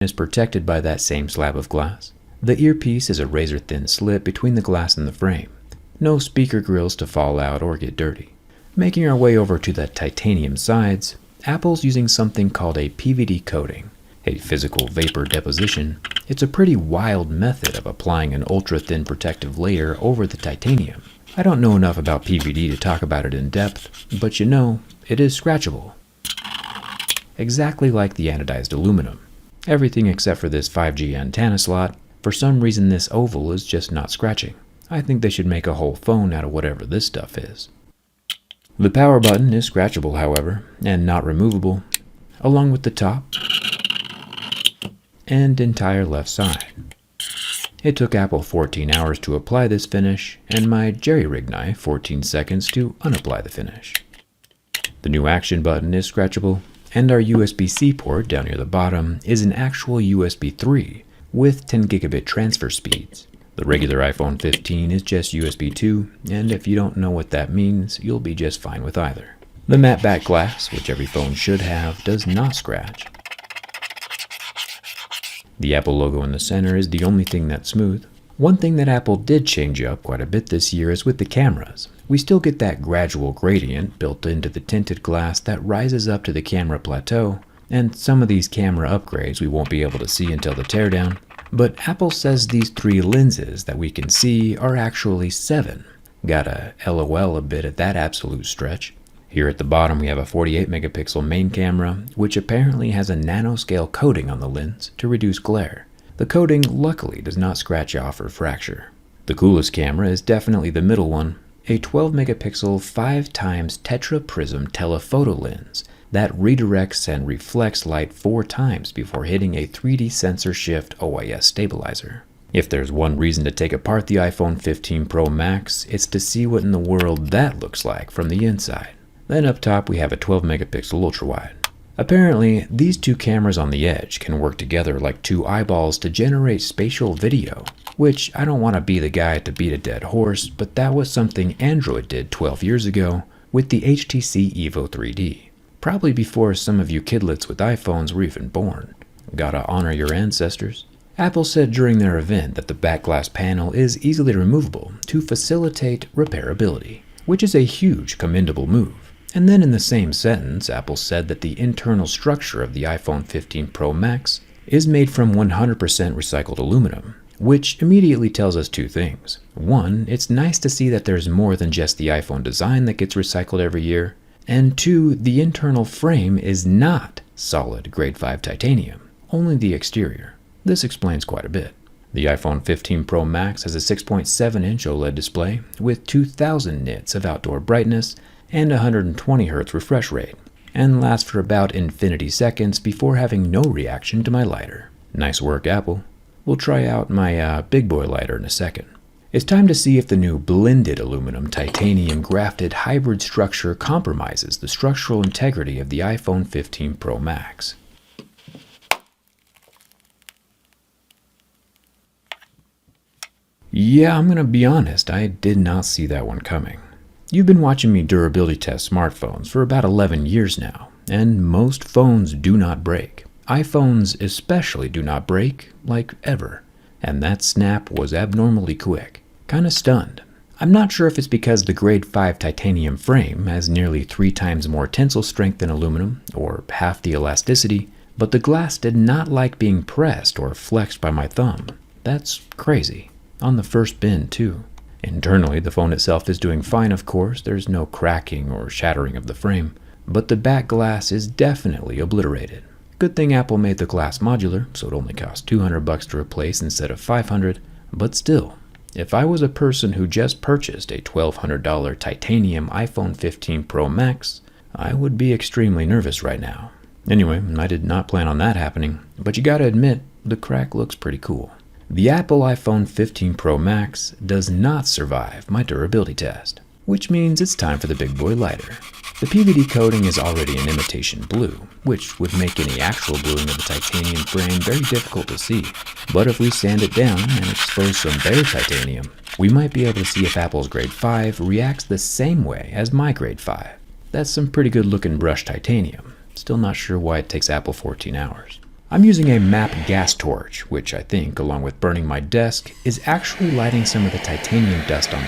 is protected by that same slab of glass. The earpiece is a razor-thin slit between the glass and the frame. No speaker grills to fall out or get dirty. Making our way over to the titanium sides, Apple's using something called a PVD coating, a physical vapor deposition. It's a pretty wild method of applying an ultra-thin protective layer over the titanium. I don't know enough about PVD to talk about it in depth, but you know, it is scratchable. Exactly like the anodized aluminum. Everything except for this 5G antenna slot. For some reason this oval is just not scratching. I think they should make a whole phone out of whatever this stuff is. The power button is scratchable, however, and not removable, along with the top and entire left side. It took Apple 14 hours to apply this finish, and my jerry-rig knife 14 seconds to unapply the finish. The new action button is scratchable, and our USB-C port down near the bottom is an actual USB 3 with 10 gigabit transfer speeds. The regular iPhone 15 is just USB 2, and if you don't know what that means, you'll be just fine with either. The matte back glass, which every phone should have, does not scratch. The Apple logo in the center is the only thing that's smooth. One thing that Apple did change up quite a bit this year is with the cameras. We still get that gradual gradient built into the tinted glass that rises up to the camera plateau, and some of these camera upgrades we won't be able to see until the teardown. But Apple says these 3 lenses that we can see are actually 7. Gotta LOL a bit at that absolute stretch. Here at the bottom we have a 48 megapixel main camera, which apparently has a nanoscale coating on the lens to reduce glare. The coating luckily does not scratch off or fracture. The coolest camera is definitely the middle one, a 12 megapixel 5x tetra prism telephoto lens that redirects and reflects light 4 times before hitting a 3D sensor shift OIS stabilizer. If there's one reason to take apart the iPhone 15 Pro Max, it's to see what in the world that looks like from the inside. Then up top we have a 12 megapixel ultrawide. Apparently, these 2 cameras on the edge can work together like 2 eyeballs to generate spatial video, which I don't want to be the guy to beat a dead horse, but that was something Android did 12 years ago with the HTC Evo 3D. Probably before some of you kidlets with iPhones were even born. Gotta honor your ancestors. Apple said during their event that the back glass panel is easily removable to facilitate repairability, which is a huge commendable move. And then in the same sentence, Apple said that the internal structure of the iPhone 15 Pro Max is made from 100% recycled aluminum, which immediately tells us 2 things. 1, it's nice to see that there's more than just the iPhone design that gets recycled every year. And 2, the internal frame is not solid grade 5 titanium, only the exterior. This explains quite a bit. The iPhone 15 Pro Max has a 6.7-inch OLED display with 2000 nits of outdoor brightness and 120 Hz refresh rate, and lasts for about infinity seconds before having no reaction to my lighter. Nice work, Apple. We'll try out my big boy lighter in a second. It's time to see if the new blended aluminum titanium grafted hybrid structure compromises the structural integrity of the iPhone 15 Pro Max. Yeah, I'm gonna be honest, I did not see that one coming. You've been watching me durability test smartphones for about 11 years now, and most phones do not break. iPhones especially do not break, like ever. And that snap was abnormally quick. Kinda stunned. I'm not sure if it's because the grade 5 titanium frame has nearly 3 times more tensile strength than aluminum, or half the elasticity, but the glass did not like being pressed or flexed by my thumb. That's crazy. On the first bend, too. Internally, the phone itself is doing fine, of course. There's no cracking or shattering of the frame, but the back glass is definitely obliterated. Good thing Apple made the glass modular, so it only cost $200 to replace instead of $500, but still, if I was a person who just purchased a $1,200 titanium iPhone 15 Pro Max, I would be extremely nervous right now. Anyway, I did not plan on that happening, but you gotta admit, the crack looks pretty cool. The Apple iPhone 15 Pro Max does not survive my durability test, which means it's time for the big boy lighter. The PVD coating is already an imitation blue, which would make any actual bluing of the titanium frame very difficult to see. But if we sand it down and expose some bare titanium, we might be able to see if Apple's grade 5 reacts the same way as my grade 5. That's some pretty good looking brushed titanium. Still not sure why it takes Apple 14 hours. I'm using a MAP gas torch, which I think, along with burning my desk, is actually lighting some of the titanium dust on